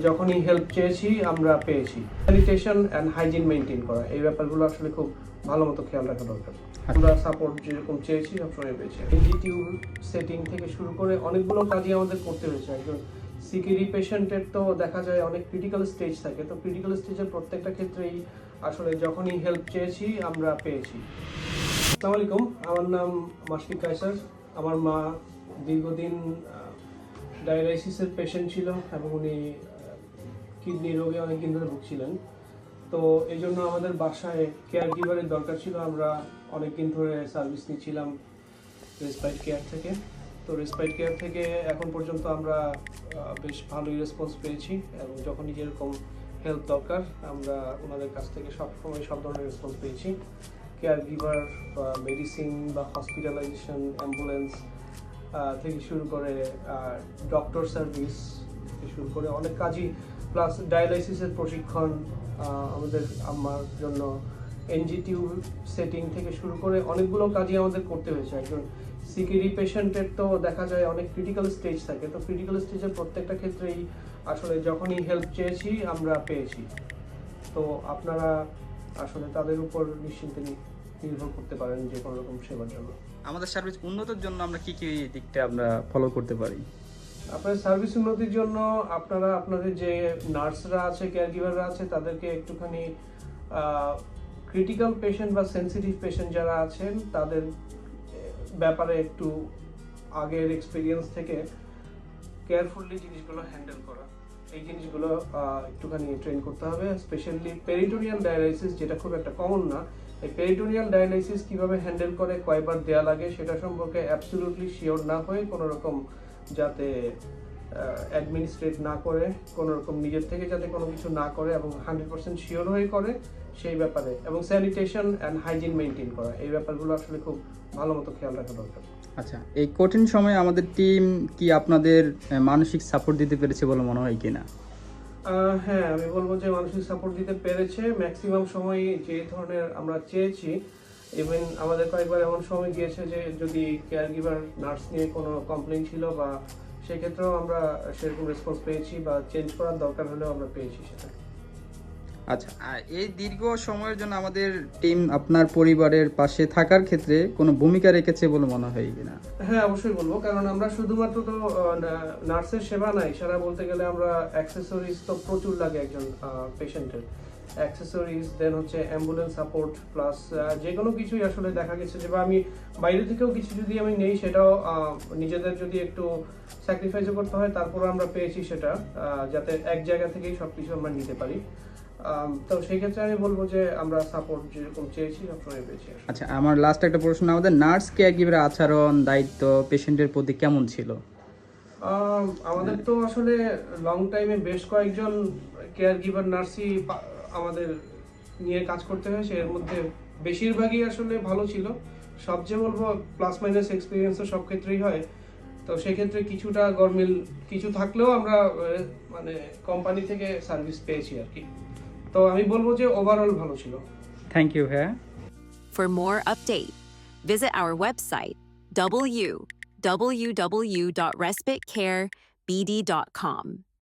যখনই হেল্প চেয়েছি আমরা পেয়েছি। স্যানিটেশন অ্যান্ড হাইজিন মেনটেন করা, এই ব্যাপারগুলো আসলে খুব ভালো মতো খেয়াল রাখা দরকার। আমরা সাপোর্ট যেরকম চেয়েছি সবসময় পেয়েছি। এনজিটিউ সেটিং থেকে শুরু করে অনেকগুলো কাজই আমাদের করতে হয়েছে। একজন সিকিউরি পেশেন্টের তো দেখা যায় অনেক ক্রিটিক্যাল স্টেজ থাকে, তো ক্রিটিক্যাল স্টেজের প্রত্যেকটা ক্ষেত্রেই আসলে যখনই হেল্প চেয়েছি আমরা পেয়েছি। আসসালামু আলাইকুম, আমার নাম মাশফিক কায়সার। আমার মা দীর্ঘদিন ডায়ালাইসিসের পেশেন্ট ছিল এবং উনি কিডনি রোগে অনেকদিন ধরে ভুগছিলেন। তো এই জন্য আমাদের বাসায় কেয়ার গিভারের দরকার ছিল। আমরা অনেকদিন ধরে সার্ভিস নিচ্ছিলাম রেসপাইট কেয়ার থেকে। তো রেসপাইট কেয়ার থেকে এখন পর্যন্ত আমরা বেশ ভালোই রেসপন্স পেয়েছি এবং যখনই যেরকম হেল্প দরকার আমরা ওনাদের কাছ থেকে সবসময় সব ধরনের রেসপন্স পেয়েছি। কেয়ার গিভার বা মেডিসিন বা হসপিটালাইজেশন, অ্যাম্বুলেন্স থেকে শুরু করে ডক্টর সার্ভিস থেকে শুরু করে অনেক কাজই, প্লাস ডায়ালাইসিসের প্রশিক্ষণ আমাদের আম্মার জন্য, এনজিটিউ সেটিং থেকে শুরু করে অনেকগুলো কাজই আমাদের করতে হয়েছে। একজন সিকিউরি পেশেন্টের তো দেখা যায় অনেক ক্রিটিক্যাল স্টেজ থাকে, তো ক্রিটিক্যাল স্টেজের প্রত্যেকটা ক্ষেত্রেই আসলে যখনই হেল্প চেয়েছি আমরা পেয়েছি। তো আপনারা আসলে তাদের উপর নিশ্চিন্তে নির্ভর করতে পারেন যে কোনো রকম সেবার জন্য। আমাদের সার্ভিস উন্নতির জন্য আমরা কি কি দিকটা আমরা ফলো করতে পারি? আপনার সার্ভিস উন্নতির জন্য আপনারা আপনাদের যে নার্সরা আছে, কেয়ার গিভাররা আছে, তাদেরকে একটুখানি ক্রিটিক্যাল পেশেন্ট বা সেন্সিটিভ পেশেন্ট যারা আছেন তাদের ব্যাপারে একটু আগের এক্সপিরিয়েন্স থেকে কেয়ারফুলি জিনিসগুলো হ্যান্ডেল করা, এই জিনিসগুলো একটুখানি ট্রেন করতে হবে। স্পেশালি পেরিটোনিয়াল ডায়ালাইসিস, যেটা খুব একটা কমন না, এই পেরিটোনিয়াল ডায়ালাইসিস কিভাবে হ্যান্ডেল করে, কয়বার দেয়া লাগে সেটা সম্পর্কে অ্যাবসলিউটলি শিওর না হয়ে কোনো রকম যাতে অ্যাডমিনিস্ট্রেট না করে, কোনো রকম নিজের থেকে যাতে কোনো কিছু না করে এবং 100% শিওর হয়ে করে সেই ব্যাপারে, এবং স্যানিটেশন অ্যান্ড হাইজিন মেনটেন করা, এই ব্যাপারগুলো আসলে খুব ভালো মতো খেয়াল রাখা দরকার। আচ্ছা, এই কঠিন সময়ে আমাদের টিম কি আপনাদের মানসিক সাপোর্ট দিতে পেরেছে বলে মনে হয় কিনা? হ্যাঁ, আমি বলবো যে মানসিক সাপোর্ট দিতে পেরেছে। ম্যাক্সিমাম সময় যে ধরনের আমরা চেয়েছি, ইভেন আমাদের কয়েকবার এমন সময় গিয়েছে যে যদি কেয়ার গিভার নার্স নিয়ে কোনো কমপ্লেইন ছিল বা সেক্ষেত্রেও আমরা সেরকম রেসপন্স পেয়েছি, বা চেঞ্জ করার দরকার হলেও আমরা পেয়েছি সেটা। আচ্ছা, এই দীর্ঘ সময়ের জন্য আমাদের টিম আপনার পরিবারের পাশে থাকার ক্ষেত্রে কোনো ভূমিকা রেখেছে বলে মনে হয় কিনা? হ্যাঁ, অবশ্যই বলবো, কারণ আমরা শুধুমাত্র তো নার্সের সেবা নাই, সারা বলতে গেলে আমরা অ্যাক্সেসরিজ তো প্রচুর লাগে একজন পেশেন্টের। অ্যাক্সেসরিজ, দেন হচ্ছে অ্যাম্বুলেন্স সাপোর্ট, প্লাস যে কোনো কিছুই আসলে দেখা গেছে যে, বা আমি বাইরে থেকেও কিছু যদি আমি নেই সেটাও নিজেদের যদি একটু স্যাক্রিফাইসও করতে হয় তারপরে আমরা পেয়েছি সেটা, যাতে এক জায়গা থেকেই সব কিছু আমরা নিতে পারি। তো সেই ক্ষেত্রে আমি বলবো যে আমরা সাপোর্ট যেরকম চেয়েছি সবসময় পেয়েছি। আচ্ছা, আমার লাস্ট একটা প্রশ্ন, আমাদের নার্স কেয়ার গিভারের আচরণ, দায়িত্ব পেশেন্টের প্রতি কেমন ছিল? আমাদের তো আসলে লং টাইমে বেশ কয়েকজন কেয়ার গিভার নার্সই আমাদের নিয়ে কাজ করতে হয়েছে। এর মধ্যে বেশিরভাগই আসলে ভালো ছিল। সবচেয়ে বলবো প্লাস মাইনাস এক্সপিরিয়েন্স তো সব ক্ষেত্রেই হয়, তো সেক্ষেত্রে কিছুটা গরমিল কিছু থাকলেও আমরা মানে কোম্পানি থেকে সার্ভিস পেয়েছি আর কি। তো আমি বলবো যে ওভারঅল ভালো ছিল। Thank you. হ্যাঁ, For more update, visit our website www.respitecarebd.com.